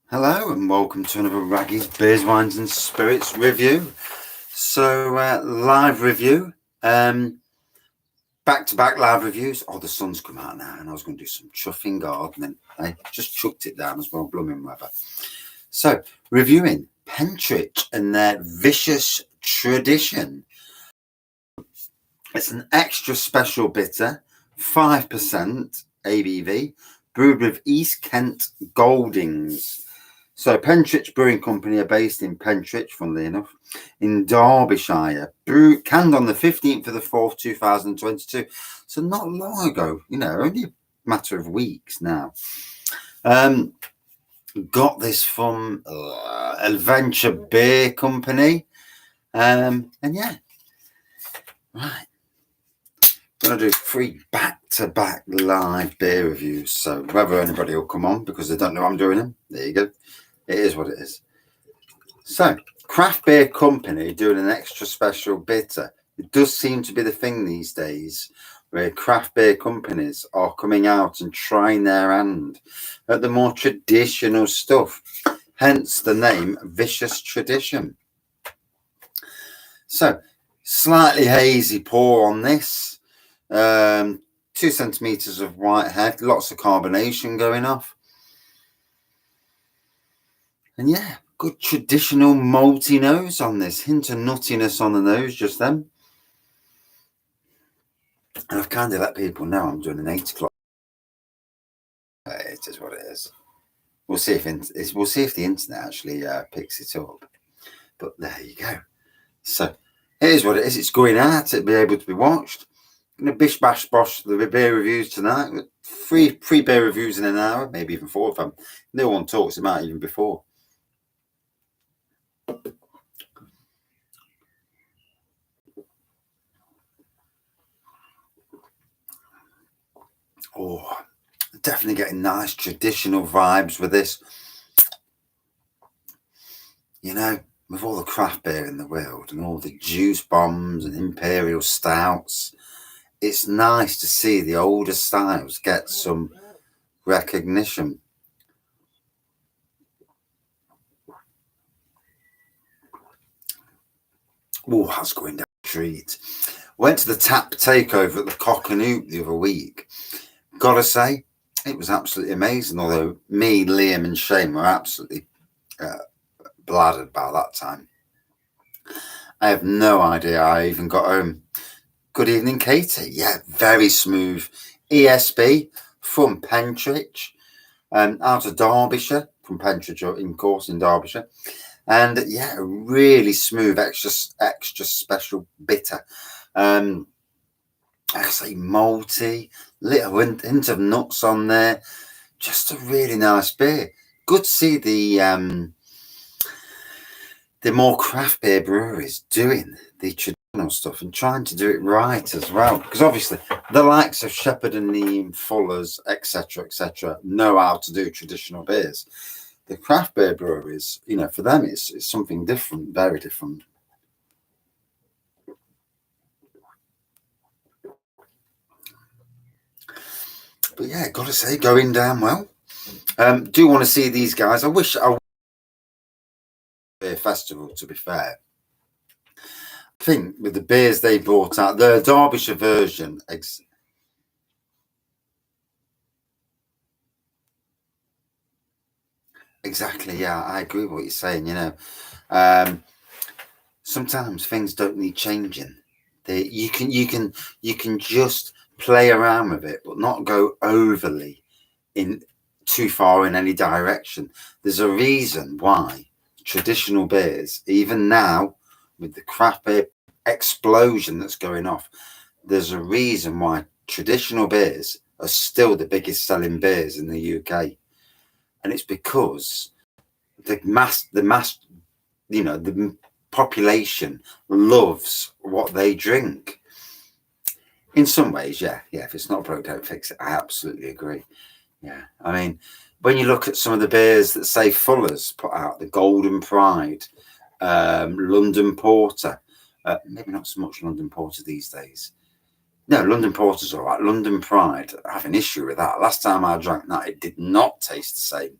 Hello and welcome to another Wraggys Beers, Wines and Spirits review. So live review, back-to-back live reviews. Oh, the sun's come out now and I was going to do some chuffing gardening. I just chucked it down as well, blooming weather. So reviewing Pentrich and their Vicious Tradition. It's an extra special bitter, 5% ABV, brewed with East Kent Goldings. So Pentrich Brewing Company are based in Pentrich, funnily enough, in Derbyshire. Canned on the 15th of the 4th, 2022. So not long ago, only a matter of weeks now. Got this from Adventure Beer Company. And yeah, right. Going to do 3 back-to-back live beer reviews. So whether anybody will come on because they don't know I'm doing them, there you go. It is what it is. So, craft beer company doing an extra special bitter. It does seem to be the thing these days where craft beer companies are coming out and trying their hand at the more traditional stuff. Hence the name Vicious Tradition. So, slightly hazy pour on this. 2 centimeters of white head, lots of carbonation going off. And yeah, good traditional malty nose on this. Hint of nuttiness on the nose just then. And I've kind of let people know I'm doing an 8 o'clock. It is what it is. We'll see if the internet actually picks it up. But there you go. So it is what it is. It's going out. It'll be able to be watched. Gonna bish bash bosh the beer reviews tonight. Three beer reviews in an hour, maybe even 4 of them. No one talks about even before. Oh, definitely getting nice traditional vibes with this. With all the craft beer in the world and all the juice bombs and imperial stouts, it's nice to see the older styles get some recognition. Oh, that's going down a treat. Went to the tap takeover at the Cock and Hoop the other week. Gotta say, it was absolutely amazing. Although me, Liam, and Shane were absolutely bladdered by that time. I have no idea I even got home. Good evening, Katie. Yeah, very smooth. ESB from Pentrich, out of Derbyshire, from Pentrich, in Derbyshire. And yeah, really smooth, extra special bitter. I say malty, little hint of nuts on there. Just a really nice beer. Good to see the more craft beer breweries doing the traditional stuff and trying to do it right as well. Because obviously the likes of Shepherd and Neame, Fuller's, etc., know how to do traditional beers. The craft beer breweries, for them, it's something different, very different. But yeah, got to say, going down well. Do want to see these guys. I wish beer festival, to be fair. I think with the beers they brought out, the Derbyshire version. Exactly, yeah, I agree with what you're saying. Sometimes things don't need changing. You can just play around with it, but not go overly in too far in any direction. There's a reason why traditional beers, even now with the craft beer explosion that's going off, there's a reason why traditional beers are still the biggest selling beers in the UK. And it's because the population loves what they drink. In some ways, yeah. If it's not broke, don't fix it. I absolutely agree. Yeah, I mean, when you look at some of the beers that say Fuller's put out, the Golden Pride, London Porter, maybe not so much London Porter these days. No, London Porter's all right. London Pride, I have an issue with that. Last time I drank that, it did not taste the same.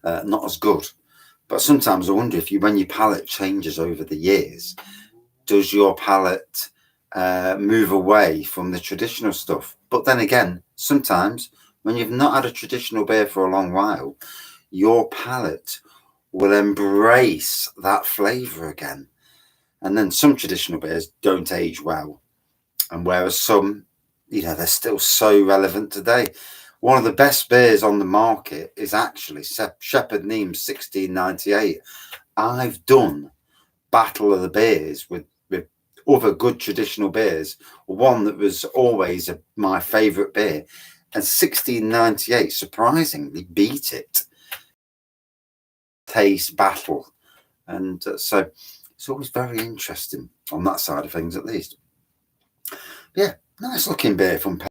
not as good. But sometimes I wonder if when your palate changes over the years, does your palate move away from the traditional stuff? But then again, sometimes when you've not had a traditional beer for a long while, your palate will embrace that flavour again. And then some traditional beers don't age well. And whereas some, they're still so relevant today. One of the best beers on the market is actually Shepherd Neame's 1698. I've done Battle of the Beers with other good traditional beers. One that was always my favourite beer. And 1698 surprisingly beat it. Taste battle. And so it's always very interesting on that side of things, at least. Yeah, nice looking beer from Pentrich.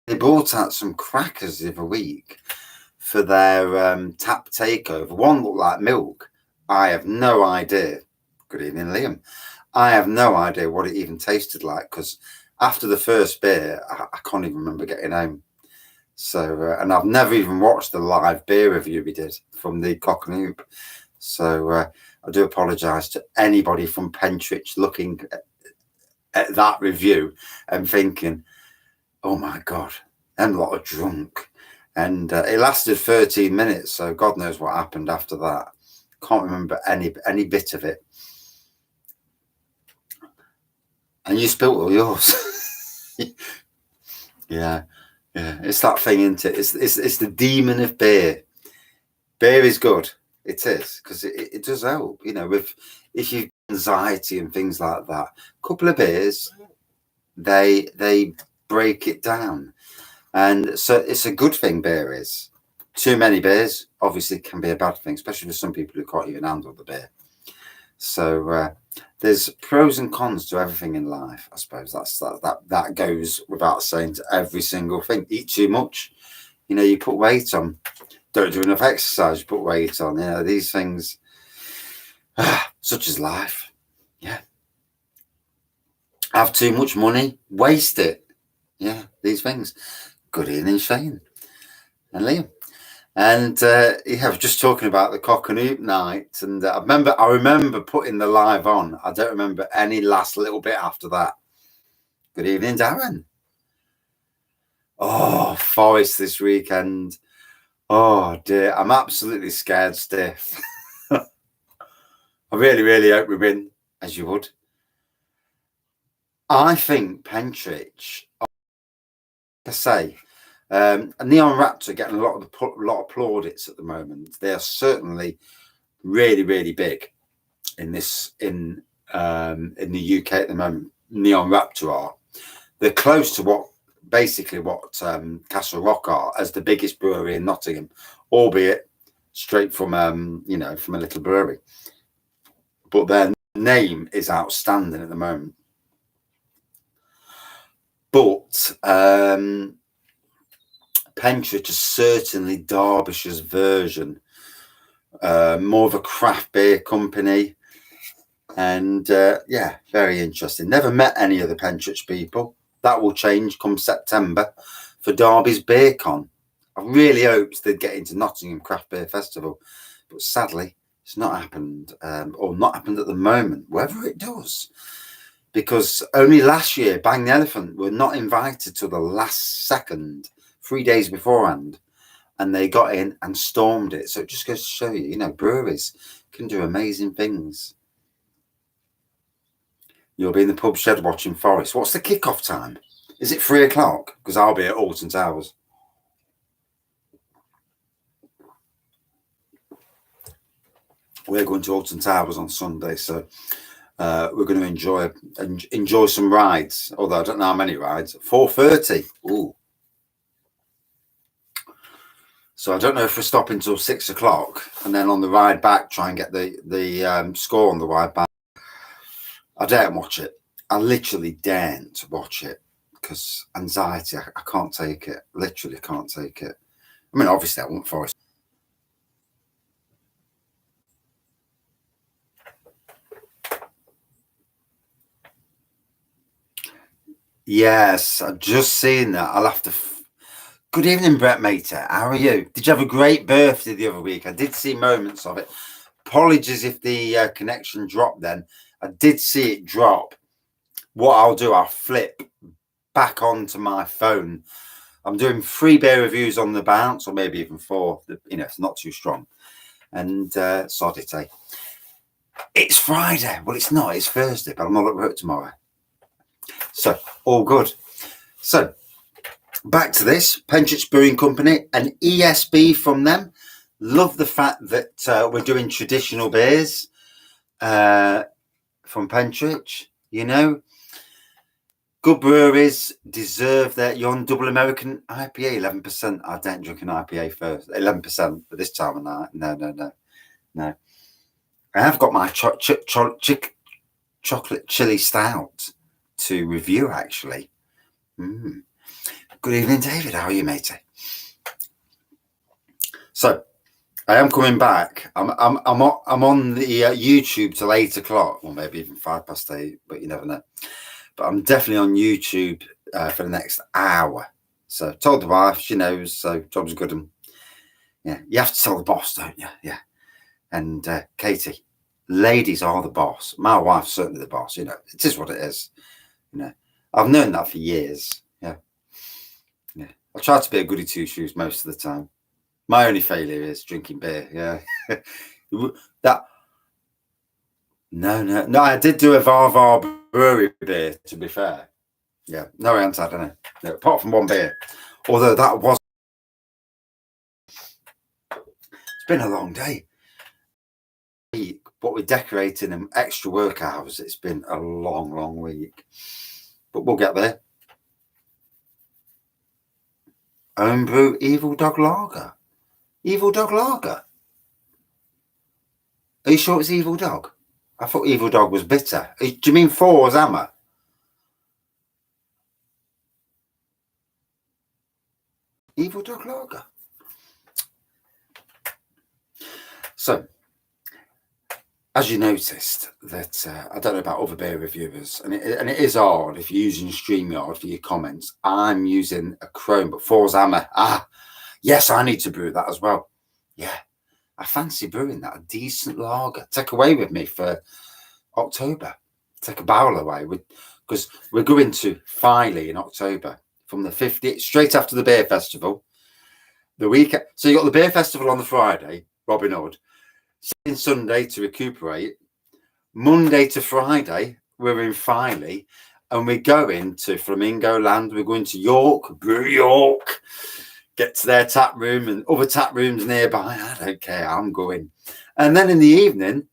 They brought out some crackers the other week for their tap takeover. One looked like milk. I have no idea. Good evening, Liam. I have no idea what it even tasted like, because after the first beer, I can't even remember getting home. So, and I've never even watched the live beer review we did from the Cock and Hoop. So I do apologise to anybody from Pentrich looking at that review and thinking, oh my God, I'm a lot of drunk. And it lasted 13 minutes, so God knows what happened after that. Can't remember any bit of it. And you spilt all yours. Yeah, it's that thing, isn't it? It's the demon of beer. Beer is good. It is, because it does help, if you've anxiety and things like that. A couple of beers, they break it down. And so it's a good thing, beer is. Too many beers obviously can be a bad thing, especially for some people who can't even handle the beer. So there's pros and cons to everything in life. I suppose that goes without saying to every single thing. Eat too much, you put weight on. Don't do enough exercise, you put weight on. These things, such as life. Yeah. Have too much money, waste it. Yeah, these things. Good evening, Shane and Liam. And I was just talking about the Cock and Hoop night, and I remember putting the live on. I don't remember any last little bit after that. Good evening, Darren. Oh, Forest this weekend. Oh dear, I'm absolutely scared stiff. I really, really hope we win, as you would. I think Pentrich, like I say, Neon Raptor getting a lot of plaudits at the moment. They are certainly really, really big in the UK at the moment. Neon Raptor are. They're close to what Castle Rock are as the biggest brewery in Nottingham, albeit straight from from a little brewery. But their name is outstanding at the moment. But Pentrich is certainly Derbyshire's version, more of a craft beer company. And very interesting. Never met any of the Pentrich people. That will change come September for Derby's Beer Con. I really hoped they'd get into Nottingham Craft Beer Festival, but sadly it's not happened, or not happened at the moment, whether it does. Because only last year, Bang the Elephant were not invited till the last second, 3 days beforehand, and they got in and stormed it. So it just goes to show you, breweries can do amazing things. You'll be in the pub shed watching Forest. What's the kickoff time? Is it 3 o'clock? Because I'll be at Alton Towers. We're going to Alton Towers on Sunday, so we're going to enjoy some rides. Although I don't know how many rides. 4:30. Ooh. So I don't know if we're stopping till 6 o'clock, and then on the ride back try and get the score on the ride back. I daren't watch it. I literally daren't watch it because anxiety. I can't take it. Literally can't take it. I mean, obviously, I want Forest. Yes, I've just seen that. I'll have to Good evening, Brett Mater. How are you? Did you have a great birthday the other week? I did see moments of it. Apologies if the connection dropped then. I did see it drop. What I'll do, I'll flip back onto my phone. I'm doing 3 beer reviews on the bounce, or maybe even 4. You know, it's not too strong. And sod it, eh? It's Friday. Well, it's not. It's Thursday, but I'm not at work tomorrow. So, all good. So, back to this. Pentrich Brewing Company, an ESB from them. Love the fact that we're doing traditional beers from Pentrich, you know. Good breweries deserve that. You're on double American IPA, 11%. I don't drink an IPA first. 11% for this time of night. No. I have got my chocolate chili stout to review, actually. Good evening, David. How are you, matey? So, I am coming back. I'm on the YouTube till 8 o'clock, or maybe even 8:05, but you never know. But I'm definitely on YouTube for the next hour. So told the wife, she knows. So job's good. And yeah, you have to tell the boss, don't you? Yeah. And Katie, ladies are the boss. My wife's certainly the boss. You know, it is what it is. You know, I've known that for years. Yeah. I try to be a goody two shoes most of the time. My only failure is drinking beer. Yeah. No. I did do a Varvar brewery beer, to be fair. Yeah. No answer, I don't know. No, apart from one beer. Although that was. It's been a long day. But we're decorating and extra work hours. It's been a long week. But we'll get there. Homebrew Evil Dog Lager. Evil Dog Lager. Are you sure it's Evil Dog? I thought Evil Dog was bitter. Do you mean Four's Hammer? Evil Dog Lager. So, as you noticed, that I don't know about other beer reviewers, and it is hard if you're using StreamYard for your comments. I'm using a Chrome, but Four's Hammer. Yes, I need to brew that as well. Yeah, I fancy brewing that, a decent lager. Take away with me for October. Take a barrel away, because we're going to Filey in October from the 50th, straight after the beer festival. The weekend. So you got the beer festival on the Friday, Robin Hood. Sunday to recuperate. Monday to Friday, we're in Filey, and we're going to Flamingo Land. We're going to York, Brew York, get to their tap room and other tap rooms nearby. I don't care, I'm going. And then in the evening,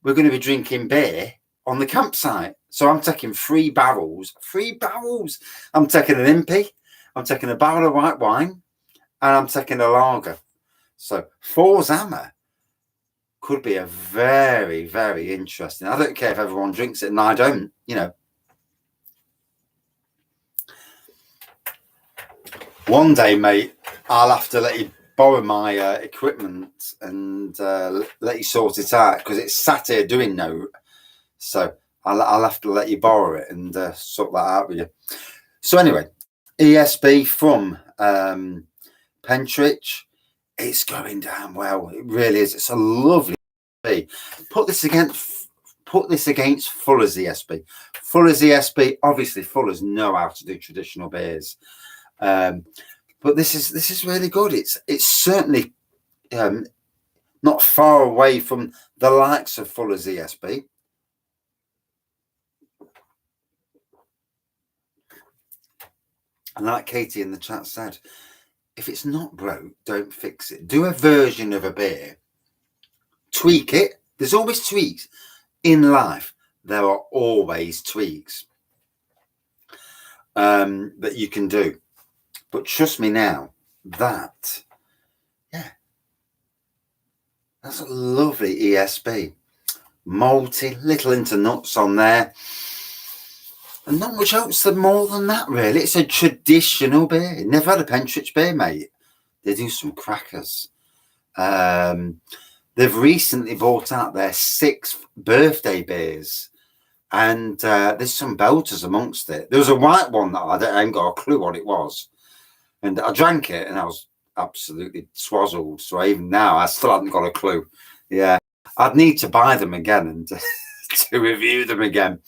we're going to be drinking beer on the campsite. So I'm taking 3 barrels. 3 barrels. I'm taking an Impy, I'm taking a barrel of white wine, and I'm taking a lager. So Four's Hammer could be a very, very interesting. I don't care if everyone drinks it, and I don't, you know. One day, mate, I'll have to let you borrow my equipment and let you sort it out, because it's sat here doing note. So I'll have to let you borrow it and sort that out with you. So anyway, ESB from Pentrich. It's going down well. It really is. It's a lovely ESB. Put this against Fuller's ESB. Fuller's ESB, obviously Fuller's know how to do traditional beers. But this is really good. It's certainly not far away from the likes of Fuller's ESB. And like Katie in the chat said, if it's not broke, don't fix it. Do a version of a beer. Tweak it. There's always tweaks. In life, there are always tweaks that you can do. But trust me now, that's a lovely ESB. Malty, little into nuts on there. And not much else more than that, really. It's a traditional beer. Never had a Pentrich beer, mate. They do some crackers. They've recently brought out their 6th birthday beers. And there's some belters amongst it. There was a white one that I ain't got a clue what it was. And I drank it and I was absolutely swazzled. So even now, I still haven't got a clue. Yeah, I'd need to buy them again and to review them again.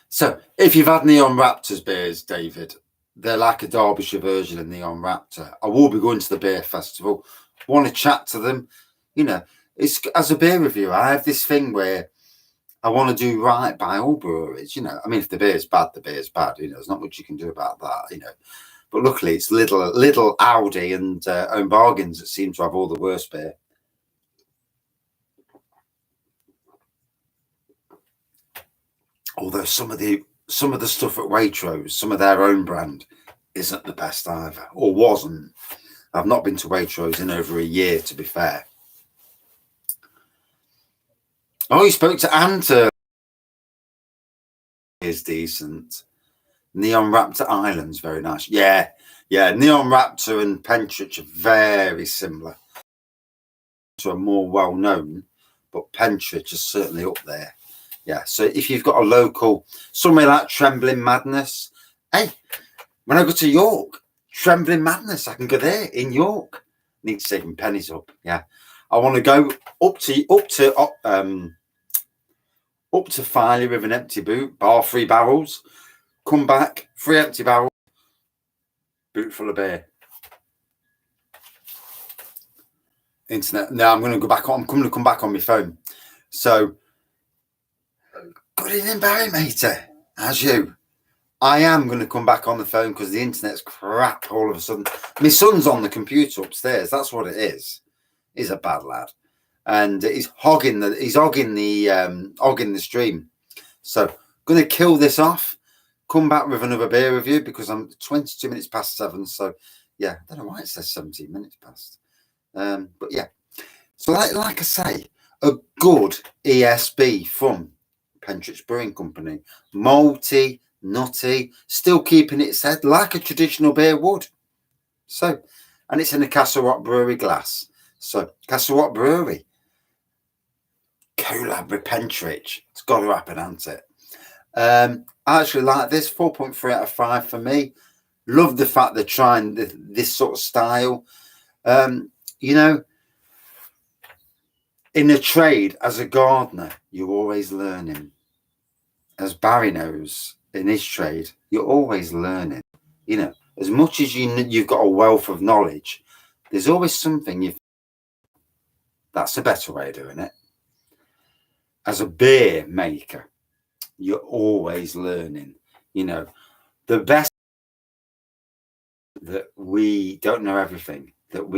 So if you've had Neon Raptors beers, David, they're like a Derbyshire version of Neon Raptor. I will be going to the beer festival. Want to chat to them. You know, it's as a beer reviewer, I have this thing where I want to do right by all breweries. You know, I mean, if the beer's bad, the beer's bad. You know, there's not much you can do about that. You know, but luckily it's little Audi and Own Bargains that seem to have all the worst beer. Although some of the stuff at Waitrose, some of their own brand, isn't the best either, or wasn't. I've not been to Waitrose in over a year, to be fair. Oh, you spoke to Anta. Is decent. Neon Raptor Island's very nice. Yeah. Neon Raptor and Pentrich are very similar. So are more well known, but Pentrich is certainly up there. Yeah. So if you've got a local, somewhere like Trembling Madness, hey, when I go to York, Trembling Madness, I can go there in York. Need to save them pennies up. Yeah. I want to go up to Filey with an empty boot, bar 3 barrels, come back, 3 empty barrels, boot full of beer. Internet. Now I'm going to go back on. I'm going to come back on my phone. So, good evening, Barry, matey. How's you? I am going to come back on the phone because the internet's crap all of a sudden. My son's on the computer upstairs. That's what it is. He's a bad lad. And he's hogging the stream. So going to kill this off. Come back with another beer review because I'm 22 minutes past 7. So yeah, I don't know why it says 17 minutes past. But yeah. So like I say, a good ESB from Pentrich Brewing Company. Malty, nutty, still keeping its head like a traditional beer would. So, and it's in a Castle Rock Brewery glass. So Castle Rock Brewery. Collab with Pentrich. It's got to happen, hasn't it? I actually like this. 4.3 out of 5 for me. Love the fact they're trying this sort of style. You know, in a trade as a gardener, you're always learning. As Barry knows, in his trade, you're always learning. You know, as much as you've got a wealth of knowledge, there's always something that's a better way of doing it. As a beer maker, you're always learning. You know, the best that we don't know everything, that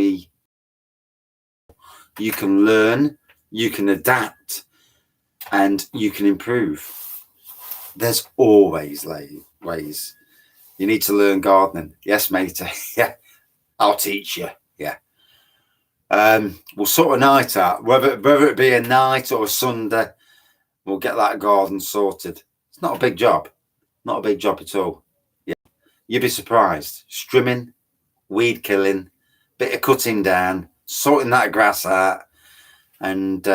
you can learn, you can adapt, and you can improve. There's always ways. You need to learn gardening. Yes, matey. Yeah, I'll teach you. Yeah. We'll sort a night out, whether it be a night or a Sunday. We'll get that garden sorted. It's not a big job. Not a big job at all. Yeah. You'd be surprised. Strimming, weed killing, bit of cutting down, sorting that grass out, and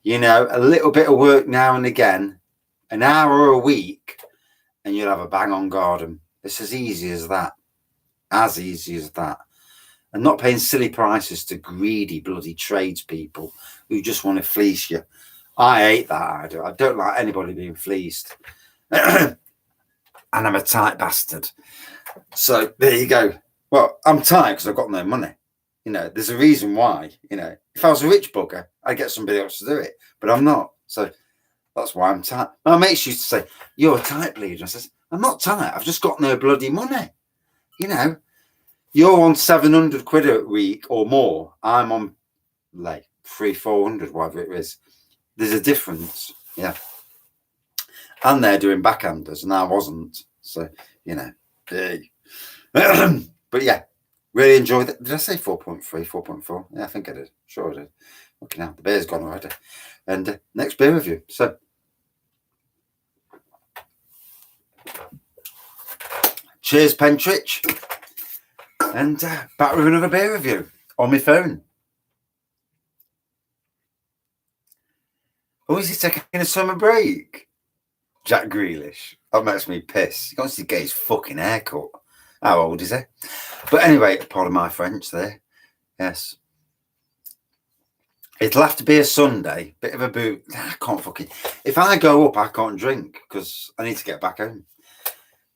you know, a little bit of work now and again, an hour a week, and you'll have a bang on garden. It's as easy as that. As easy as that. And not paying silly prices to greedy bloody tradespeople who just want to fleece you. I hate that. I don't like anybody being fleeced. And I'm a tight bastard. So there you go. Well, I'm tight because I've got no money. You know, there's a reason why. You know, if I was a rich bugger, I'd get somebody else to do it. But I'm not. So that's why I'm tight. My mates used to say, "You're a tight bleeder." I says, "I'm not tight. I've just got no bloody money." You know, you're on 700 quid a week or more. I'm on like 300-400, whatever it is. There's a difference. Yeah. And they're doing backhanders and I wasn't. So, you know, but yeah, really enjoyed it. Did I say 4.3, 4.4? Yeah, I think I did. Sure I did. Okay, now the beer's gone already. And next beer review. So, cheers, Pentrich. And back with another beer review on my phone. Oh, is he taking a summer break? Jack Grealish. That makes me piss. He wants to get his fucking haircut. How old is he? But anyway, pardon my French there. Yes. It'll have to be a Sunday. Bit of a boot. I can't fucking... If I go up, I can't drink because I need to get back home.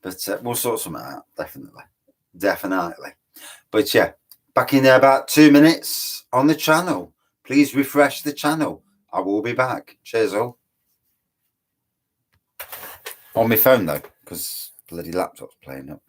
But we'll sort something out. Definitely. Definitely. But yeah, back in there about 2 minutes on the channel. Please refresh the channel. I will be back. Cheers all. On my phone though, because bloody laptop's playing up.